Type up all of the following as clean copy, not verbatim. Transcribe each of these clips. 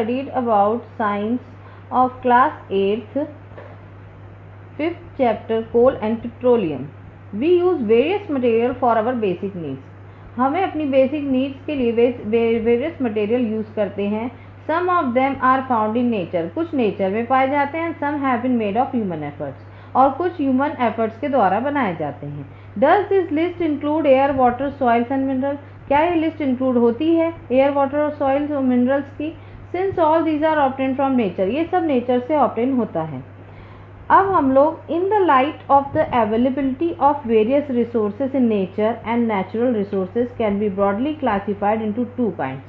studied about science of class 8th, 5th chapter coal and petroleum. We use various material for our basic needs. हमें अपनी basic needs के लिए various material use करते हैं. Some of them are found in nature. कुछ nature में पाए जाते हैं. Some have been made of human efforts. और कुछ ह्यूमन एफर्ट्स के द्वारा बनाए जाते हैं. Does this list include air, water, soils and mineral. क्या ये लिस्ट इंक्लूड होती है एयर, वाटर और सॉइल्स और मिनरल्स की? Since all these are obtain from nature. ये सब नेचर से ऑब्टेन होता है. अब हम लोग in the light of the availability of various resources in nature and natural resources can be broadly classified into two kinds.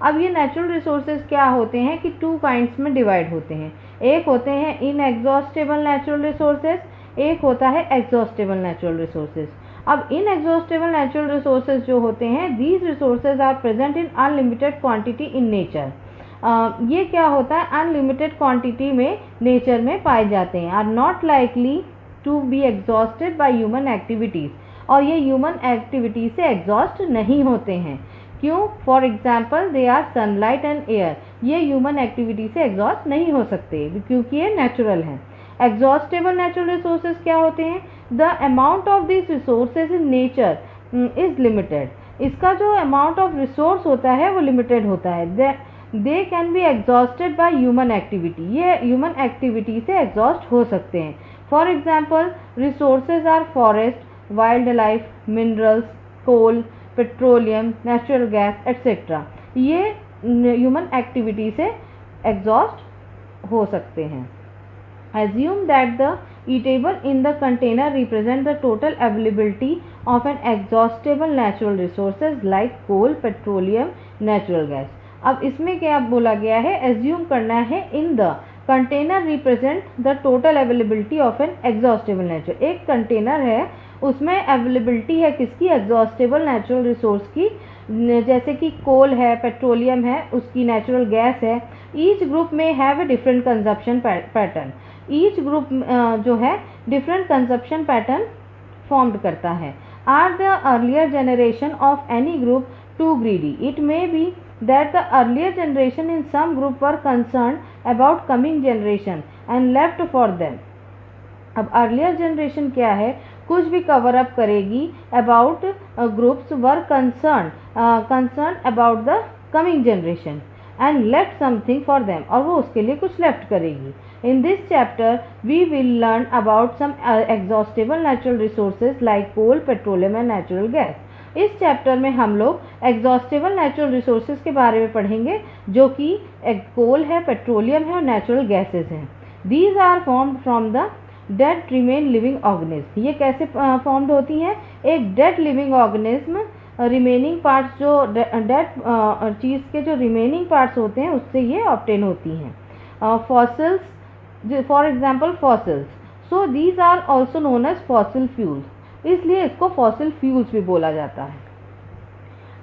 अब ये नेचुरल रिसोर्सेज क्या होते हैं कि टू काइंड्स में डिवाइड होते हैं. एक होते हैं इनएग्जॉस्टेबल नेचुरल रिसोर्सेज, एक होता है एग्जॉस्टेबल नेचुरल रिसोर्सेज. अब इनएग्जॉस्टेबल नेचुरल रिसोर्सेज जो होते हैं, these resources are present in unlimited quantity in nature. ये क्या होता है, अनलिमिटेड क्वांटिटी में नेचर में पाए जाते हैं. Are not likely to be exhausted by human activities. और ये ह्यूमन एक्टिविटी से एग्जॉस्ट नहीं होते हैं. क्यों? For example they are sunlight and air. ये ह्यूमन एक्टिविटी से एग्जॉस्ट नहीं हो सकते क्योंकि ये नेचुरल है. एग्जॉस्टेबल नेचुरल रिसोर्सेज क्या होते हैं? The amount of this resources in nature is limited. इसका जो अमाउंट ऑफ रिसोर्स होता है वो लिमिटेड होता है. They can be exhausted by human activity. ये ह्यूमन एक्टिविटी से एग्जॉस्ट हो सकते हैं. For example resources are forest, wild life, minerals, coal, petroleum, natural gas etcetera. ये ह्यूमन एक्टिविटी से एग्जॉस्ट हो सकते हैं. Assume that the eatable in the container represent the total availability of an exhaustible natural resources like coal, petroleum, natural gas. अब इसमें क्या बोला गया है? assume करना है in the container represent the total availability of an exhaustible natural. एक container है, उसमें अवेलेबिलिटी है किसकी? एग्जॉस्टेबल नेचुरल रिसोर्स की. जैसे कि कोल है, पेट्रोलियम है, उसकी नेचुरल गैस है. ईच ग्रुप में have a different consumption pattern. Each group जो है डिफरेंट कंजप्शन पैटर्न फॉर्म्ड करता है. Are the earlier generation of any group too greedy? It may be that the earlier generation in some group were concern about coming generation and left for them. अब earlier generation क्या है? कुछ भी cover up करेगी about groups were concern about the coming generation and left something for them. और वो उसके लिए कुछ लेफ्ट करेगी. In this chapter, we will learn about some exhaustible natural resources like coal, petroleum and natural gas. इस chapter में हम लोग एग्जॉस्टेबल नेचुरल रिसोर्सेज के बारे में पढ़ेंगे जो कि कोल है, पेट्रोलियम है और नेचुरल गैसेज हैं. These are formed from the dead remain living organism. ये कैसे फॉर्म्ड होती हैं? एक dead living organism remaining parts, जो डेड चीज़ के जो रिमेनिंग पार्ट्स होते हैं उससे ये ऑब्टेन होती हैं. Fossils, for example fossils. So these are also known as fossil fuels. इसलिए इसको फॉसिल फ्यूल्स भी बोला जाता है.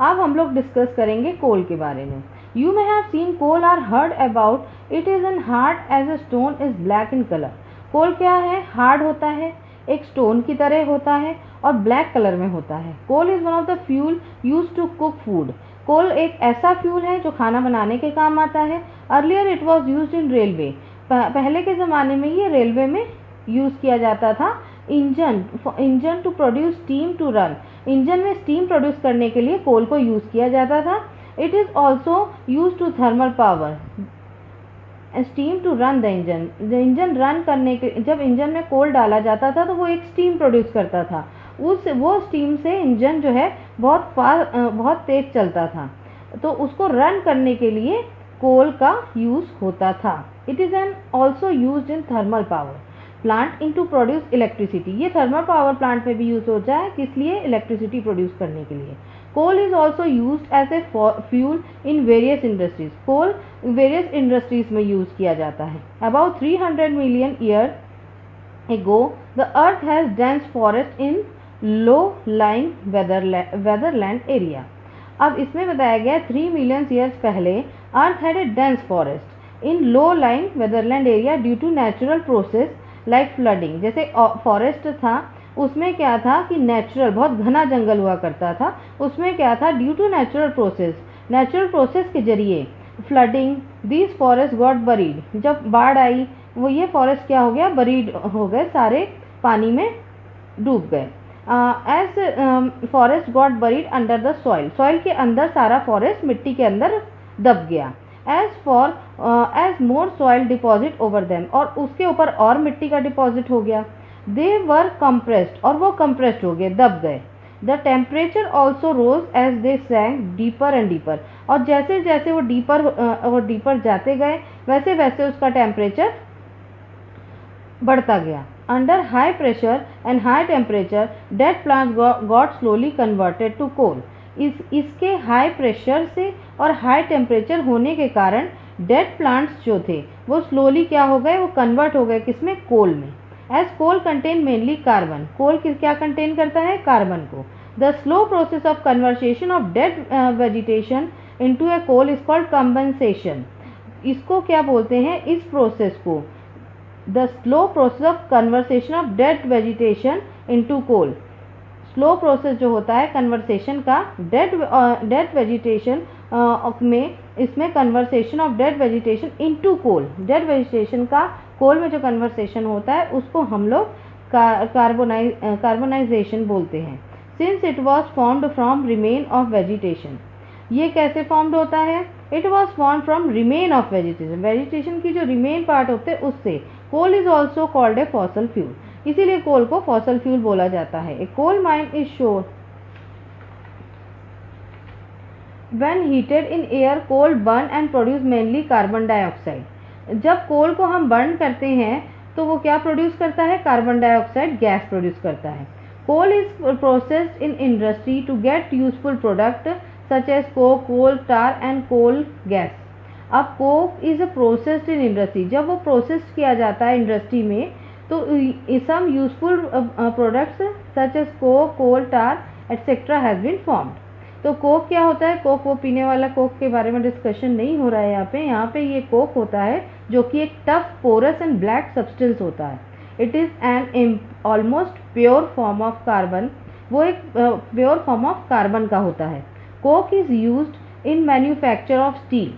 अब हम लोग डिस्कस करेंगे कोल के बारे में. You may have seen coal or heard about. It is an hard as a stone is black in colour. Coal क्या है? हार्ड होता है, एक स्टोन की तरह होता है और ब्लैक कलर में होता है. Coal is one of the fuel use to cook food. Coal एक ऐसा फ्यूल है जो खाना बनाने के काम आता है. Earlier it was use in railway. पहले के ज़माने में ये रेलवे में यूज़ किया जाता था. Engine to produce steam to run. Engine में स्टीम प्रोड्यूस करने के लिए कोल को यूज़ किया जाता था. It is also use to thermal power. Steam to run the engine. Engine run करने के, जब इंजन में कोल डाला जाता था तो वो एक स्टीम प्रोड्यूस करता था. वो स्टीम से इंजन जो है बहुत तेज चलता था. तो उसको रन करने के लिए कोल का यूज़ होता था. It is an also use in thermal power plant in to produce electricity. ये थर्मल पावर प्लांट में भी यूज़ होता है. किस लिए? इलेक्ट्रिसिटी प्रोड्यूस करने के लिए. Coal is also use as a fuel in various industries. Coal various industries में यूज़ किया जाता है. About 300 million year ago the earth has dense forest in low lying weatherland area. अब इसमें बताया गया 3 मिलियन ईयर्स पहले earth had a dense forest in low lying wetland area due to natural process like flooding. जैसे forest था उसमें क्या था कि नेचुरल बहुत घना जंगल हुआ करता था. उसमें क्या था? ड्यू टू नेचुरल प्रोसेस के जरिए flooding these forest got buried, जब बाढ़ आई वो ये फॉरेस्ट क्या हो गया, बरीड हो गए, सारे पानी में डूब गए। As forest got buried under the soil, soil के अंदर सारा फॉरेस्ट मिट्टी के अंदर दब गया। As more soil deposit over them, और उसके ऊपर और मिट्टी का डिपॉजिट हो गया। दे वर कंप्रेस्ड, और वो कंप्रेस्ड हो गए, दब गए। The temperature also rose as they sank deeper and deeper, और जैसे जैसे वो डीपर जाते गए वैसे वैसे उसका टेम्परेचर बढ़ता गया। Under high pressure and high temperature dead plants got slowly converted to coal, इसके हाई प्रेशर से और हाई टेम्परेचर होने के कारण डेड प्लांट्स जो थे वो स्लोली क्या हो गए, वो कन्वर्ट हो गए किसमें, कोल में। As coal contain mainly carbon, coal क्या कंटेन करता है, कार्बन को। The slow process of conversation of dead vegetation into a coal is called condensation, इसको क्या बोलते हैं, इस प्रोसेस को the slow process of conversation of dead vegetation into coal, slow process जो होता है कन्वर्सेशन का डेड वेजिटेशन में, इसमें conversation of dead vegetation into coal, dead vegetation का कोल में जो कन्वर्सेशन होता है उसको हम लोग कार्बोनाइजेशन बोलते हैं। Since it was formed from remain of vegetation, ये कैसे फॉर्म्ड होता है, it was form from remain of vegetation, vegetation की जो रिमेन पार्ट होते हैं उससे। Coal is also called a fossil fuel, इसीलिए कोल को फॉसल फ्यूल बोला जाता है। A coal mine is shore when heated in air, coal burn and produce mainly carbon dioxide, जब कोल को हम बर्न करते हैं तो वो क्या प्रोड्यूस करता है, कार्बन डाइऑक्साइड गैस प्रोड्यूस करता है। Coal is processed in industry to get useful product such as coke, coal tar and coal gas. अब coke is a processed in industry, जब वो प्रोसेस किया जाता है इंडस्ट्री में तो some useful products such as coke, coal tar etcetera has been formed. तो coke क्या होता है, कोक वो पीने वाला कोक के बारे में डिस्कशन नहीं हो रहा है यहाँ पे ये कोक होता है जो कि एक tough, porous and black substance होता है। It is an almost pure form of carbon, वो एक प्योर फॉर्म ऑफ कार्बन का होता है। Coke is used in manufacture of steel,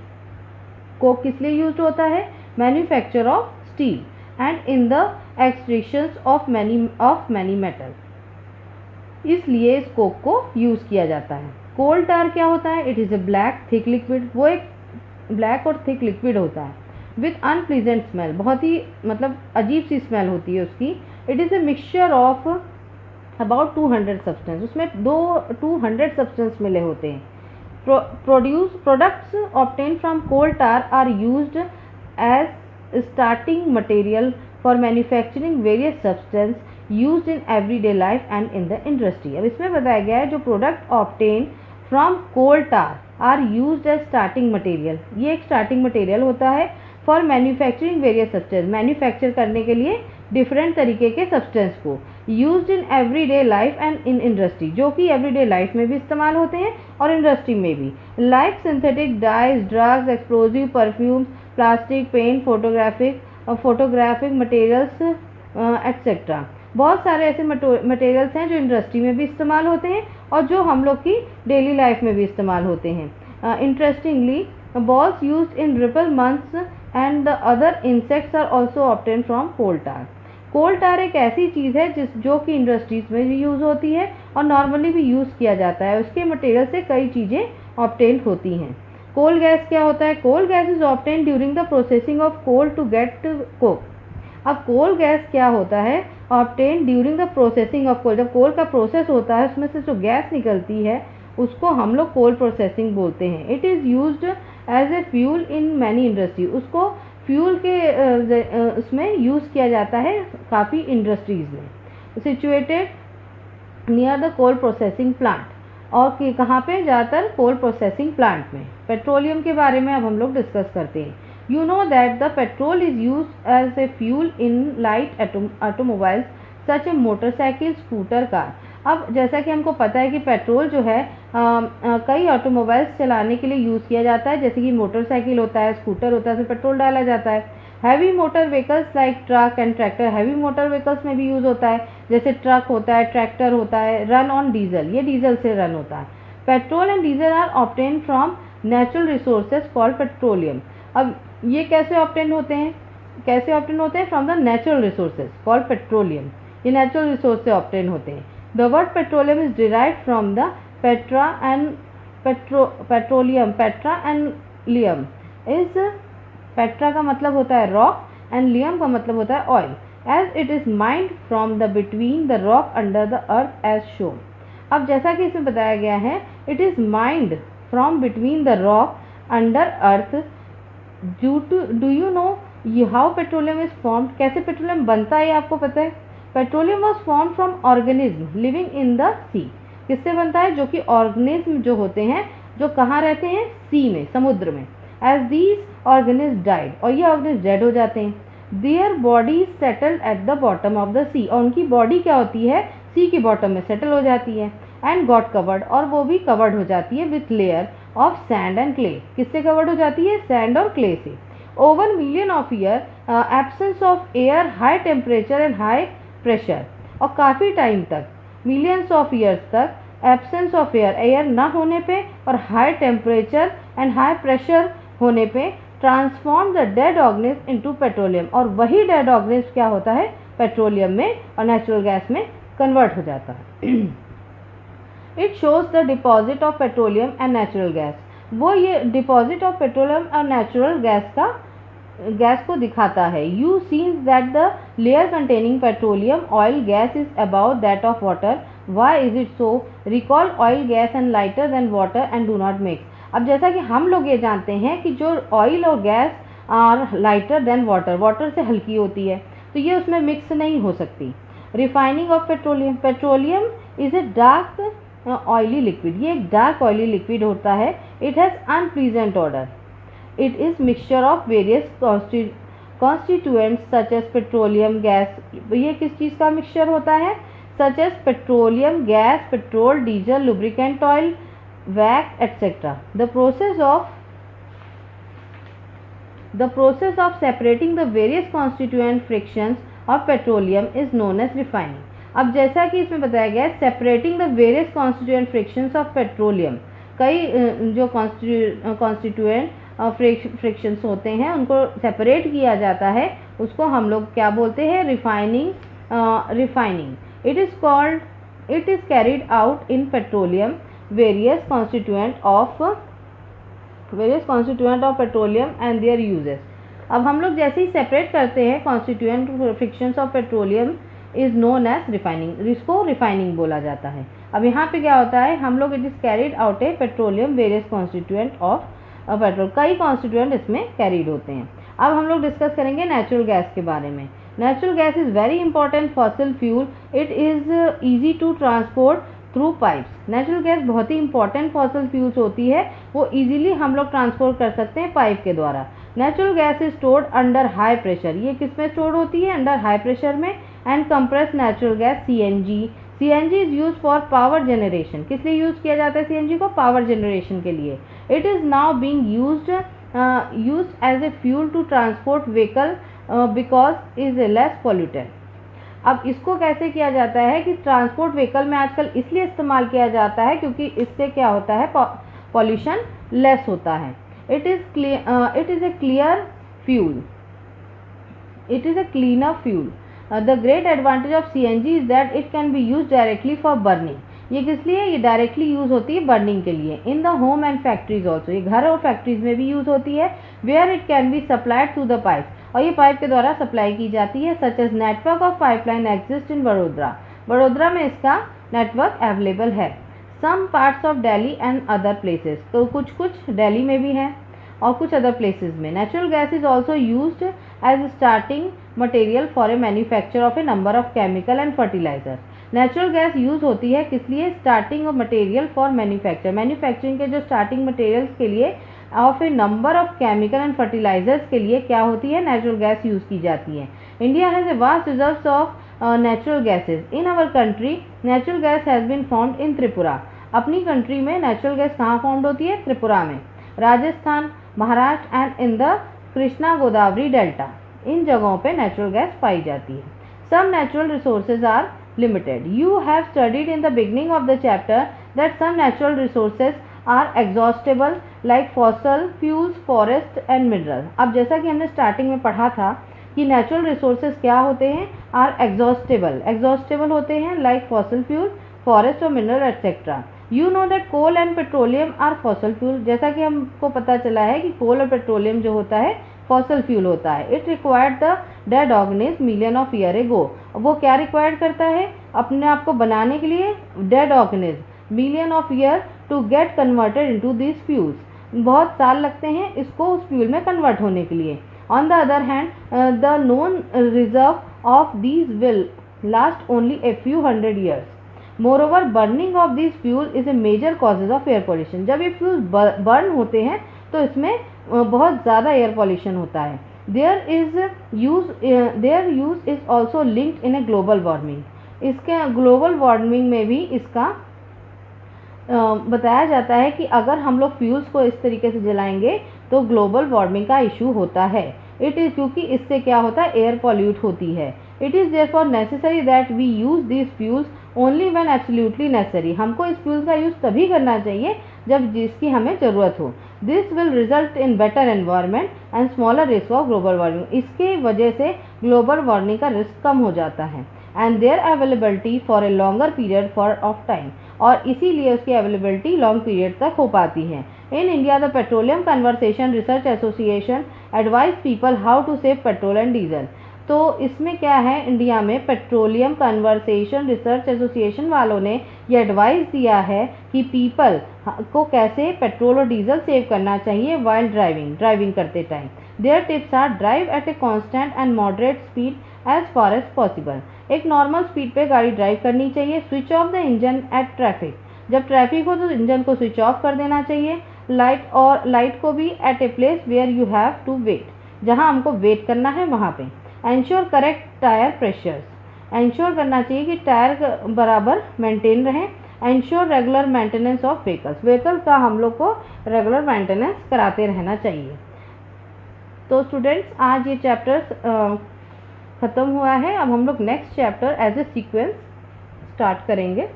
coke किस लिए यूज होता है, manufacture of steel and in the extractions of many metal, इसलिए इस कोक को यूज किया जाता है। कोल टार क्या होता है, it is A black thick liquid, वो एक ब्लैक और थिक लिक्विड होता है विथ अनप्लीजेंट स्मेल, बहुत ही मतलब अजीब सी स्मेल होती है उसकी। It is a mixture of about 200 substance, उसमें 200 सब्सटेंस मिले होते हैं। Products obtain from coal tar are used as starting material for manufacturing various substance used in everyday life and in the industry. अब इसमें बताया गया है जो product obtain from coal tar are used as starting material, ये एक starting material होता है for manufacturing various substance, manufacture करने के लिए डिफरेंट तरीके के सब्सटेंस को, used in everyday life and in industry, जो कि एवरीडे लाइफ में भी इस्तेमाल होते हैं और इंडस्ट्री में भी, like synthetic dyes, drugs, explosive, perfumes, plastic, paint, photographic materials etcetera. बहुत सारे ऐसे मटेरियल्स हैं जो इंडस्ट्री में भी इस्तेमाल होते हैं और जो हम लोग की डेली लाइफ में भी इस्तेमाल होते हैं। Interestingly balls used in ripple months and the other insects are also obtained from coal tar. कोल टार एक ऐसी चीज़ है जो कि इंडस्ट्रीज में भी यूज़ होती है और नॉर्मली भी यूज़ किया जाता है, उसके मटेरियल से कई चीज़ें ऑब्टेन होती हैं। कोल गैस क्या होता है, coal gas is obtain during the processing of coal to get coke. अब कोल गैस क्या होता है, obtain during the processing of coal, जब कोल का प्रोसेस होता है उसमें से जो गैस निकलती है उसको हम लोग कोल प्रोसेसिंग बोलते हैं। It is used as a fuel in many industry, उसको फ्यूल के उसमें यूज़ किया जाता है काफ़ी इंडस्ट्रीज़ में। Situated near the coal processing plant, और कि कहाँ पे, ज़्यादातर कोल प्रोसेसिंग प्लांट में। पेट्रोलियम के बारे में अब हम लोग डिस्कस करते हैं। You know that the petrol is use as a fuel in light automobiles such a motorcycle, scooter, car. अब जैसा कि हमको पता है कि पेट्रोल जो है कई ऑटोमोबाइल्स चलाने के लिए यूज़ किया जाता है, जैसे कि मोटरसाइकिल होता है, स्कूटर होता है, उसमें पेट्रोल डाला जाता है। Heavy motor vehicles like truck and tractor, heavy motor vehicles में भी यूज़ होता है, जैसे ट्रक होता है, ट्रैक्टर होता है, रन ऑन डीजल, ये डीजल से रन होता है। Petrol and diesel are obtain from natural resources called petroleum. अब ये कैसे ऑब्टेन होते हैं, from the natural resources called petroleum. ये नेचुरल रिसोर्स से ऑब्टेन होते हैं। The word petroleum is derived from the petra and petroleum. Petra and leum is, petra का मतलब होता है रॉक एंड लियम का मतलब होता है oil. As it is mined from the between the rock under the earth as shown. अब जैसा कि इसमें बताया गया है, it is mined from between the rock under earth. Do you know how petroleum is formed, कैसे petroleum बनता है, आपको पता है? Petroleum was form from organism living in the sea. किससे बनता है? जो कि ऑर्गेनिज्म जो होते हैं, जो कहाँ रहते हैं? सी में, समुद्र में। एज दीज ऑर्गेनिज्म डाइड, और ये ऑर्गेनिज्म डेड हो जाते हैं। Their body settled at the bottom of the sea, और उनकी बॉडी क्या होती है? सी की बॉटम में सेटल हो जाती है। एंड गॉट कवर्ड, और वो भी कवर्ड हो जाती है with layer of sand and clay. किससे कवर्ड हो जाती है? सैंड और क्ले से। Over million of year, absence of air, high temperature and high pressure, और काफ़ी टाइम तक, मिलियंस ऑफ ईयर्स तक एब्सेंस ऑफ एयर, एयर ना होने पे, और high temperature and high pressure होने पे transform the dead organism into petroleum, और वही डेड ऑर्गेनिज्म क्या होता है? पेट्रोलियम में और नेचुरल गैस में कन्वर्ट हो जाता है। It shows the deposit of petroleum and natural gas. वो ये डिपॉजिट ऑफ पेट्रोलियम और नेचुरल गैस को दिखाता है। You scenes that the layer containing petroleum oil gas is about that of water. Why is it so? Recall oil gas and lighter than water and do not mix. अब जैसा कि हम लोग ये जानते हैं कि जो ऑयल और gas are lighter than water, water से हल्की होती है, तो ये उसमें मिक्स नहीं हो सकती। Refining of petroleum, petroleum is a dark oily liquid, ये एक डार्क ऑयली लिक्विड होता है। It has unpleasant order. It is mixture of various constituents such as petroleum gas. ये किस चीज़ का मिक्सचर होता है? Such as petroleum gas, petrol, diesel, lubricant oil, wax etc. The process of separating the various constituent fractions of petroleum is known as refining. अब जैसा कि इसमें बताया गया है, separating the various constituent fractions of petroleum, कई जो constituent fractions होते हैं उनको separate किया जाता है, उसको हम लोग क्या बोलते हैं? refining. It is carried out in petroleum various constituent of petroleum and their uses. अब हम लोग जैसे ही सेपरेट करते हैं constituent fractions of petroleum is known as refining, इसको refining बोला जाता है। अब यहाँ पे क्या होता है? हम लोग it is carried out a petroleum various constituent of petrol, कई constituent इसमें carried होते हैं। अब हम लोग डिस्कस करेंगे नेचुरल गैस के बारे में। Natural gas is very important fossil fuel. It is easy to transport through pipes. Natural gas बहुत ही इंपॉर्टेंट फॉसिल फ्यूल्स होती है, वो इजीली हम लोग ट्रांसपोर्ट कर सकते हैं पाइप के द्वारा। Natural gas is stored under high pressure, ये किस में स्टोर होती है? अंडर हाई प्रेशर में। And compress natural gas CNG is use for power generation. किस लिए यूज किया जाता है सीएनजी को? पावर जनरेशन के लिए। It is now being used as a fuel to transport vehicle because is less polluted. अब इसको कैसे किया जाता है कि ट्रांसपोर्ट व्हीकल में आजकल इसलिए इस्तेमाल किया जाता है क्योंकि इससे क्या होता है? पॉल्यूशन लेस होता है। It is A clear fuel, it is A cleaner fuel. The great advantage of CNG is that it can B use directly for burning. ये किस लिए? ये डायरेक्टली यूज होती है बर्निंग के लिए। In the home and factories also, ये घर और फैक्ट्रीज में भी यूज होती है। Where it can be supplied through the pipe, और ये पाइप के द्वारा सप्लाई की जाती है। Such as network of pipeline exist in Vadodara में इसका नेटवर्क अवेलेबल है। Some parts of Delhi and other places, तो कुछ दिल्ली में भी है और कुछ अदर प्लेसेस में। Natural gas is also used as starting material for a manufacture of a number of chemical and fertilisers. Natural gas use होती है किस लिए? स्टार्टिंग मटेरियल फॉर मैन्युफैक्चरिंग के जो स्टार्टिंग मटेरियल्स के लिए of a number of chemical and fertilisers के लिए क्या होती है? नेचुरल गैस यूज की जाती है। India has a vast reserves of natural gases. In our country natural gas has been found in Tripura. अपनी कंट्री में नेचुरल गैस कहाँ फाउंड होती है? त्रिपुरा में, Rajasthan, Maharashtra and in the Krishna Godavari delta, इन जगहों पे नेचुरल गैस पाई जाती है। Some natural resources are limited. You have studied in the beginning of the chapter that some natural resources are exhaustible like fossil fuels, forest and mineral. अब जैसा कि हमने स्टार्टिंग में पढ़ा था कि नेचुरल रिसोर्सेज क्या होते हैं, आर एग्जॉस्टेबल होते हैं लाइक फॉसल फ्यूल, फॉरेस्ट और mineral etcetera. You know that coal and petroleum are fossil fuel. जैसा कि हमको पता चला है कि कोल और पेट्रोलियम जो होता है फॉसल फ्यूल होता है। It required the dead organism million of year ago. वो क्या रिक्वायर्ड करता है अपने आप को बनाने के लिए, dead organism million of year to get converted into this fuels. बहुत साल लगते हैं इसको उस फ्यूल में कन्वर्ट होने के लिए। On the other hand the known reserve of these will last only a few hundred years. Moreover burning of this fuel is a major causes of air pollution. जब ये फ्यूल बर्न होते हैं तो इसमें बहुत ज़्यादा एयर पॉल्यूशन होता है। Their use is also linked in a global warming. इसके ग्लोबल वार्मिंग में भी इसका बताया जाता है कि अगर हम लोग फ्यूल्स को इस तरीके से जलाएंगे तो ग्लोबल वार्मिंग का इशू होता है। इट इज़ क्योंकि इससे क्या होता है, एयर पॉल्यूट होती है। It is therefore necessary that we use this fuels only when absolutely necessary. हमको इस फ्यूल का यूज़ तभी करना चाहिए जब जिसकी हमें ज़रूरत हो। This will result in better environment and smaller risk of global warming. इसके वजह से ग्लोबल वार्मिंग का रिस्क कम हो जाता है। And their availability for a longer period for of time, और इसीलिए उसकी अवेलेबिलिटी लॉन्ग पीरियड तक हो पाती है। In India the petroleum conversation research association advise people how to save petrol and diesel. तो इसमें क्या है, इंडिया में पेट्रोलियम कन्वर्सेशन रिसर्च एसोसिएशन वालों ने ये एडवाइस दिया है कि पीपल को कैसे पेट्रोल और डीजल सेव करना चाहिए वाइल ड्राइविंग करते time. Their tips are drive at a constant and moderate speed as far as possible. एक नॉर्मल स्पीड पे गाड़ी ड्राइव करनी चाहिए। Switch off the engine at traffic. जब ट्रैफिक हो तो इंजन को स्विच ऑफ कर देना चाहिए। लाइट को भी at a place where you have to wait, जहां हमको वेट करना है वहां पे। Ensure correct tyre pressures. Ensure करना चाहिए कि टायर बराबर मेंटेन रहे। Ensure regular maintenance of vehicle का हम लोग को रेगुलर मेंटेनेंस कराते रहना चाहिए। तो स्टूडेंट्स आज ये चैप्टर ख़त्म हुआ है। अब हम लोग next chapter as a sequence start करेंगे।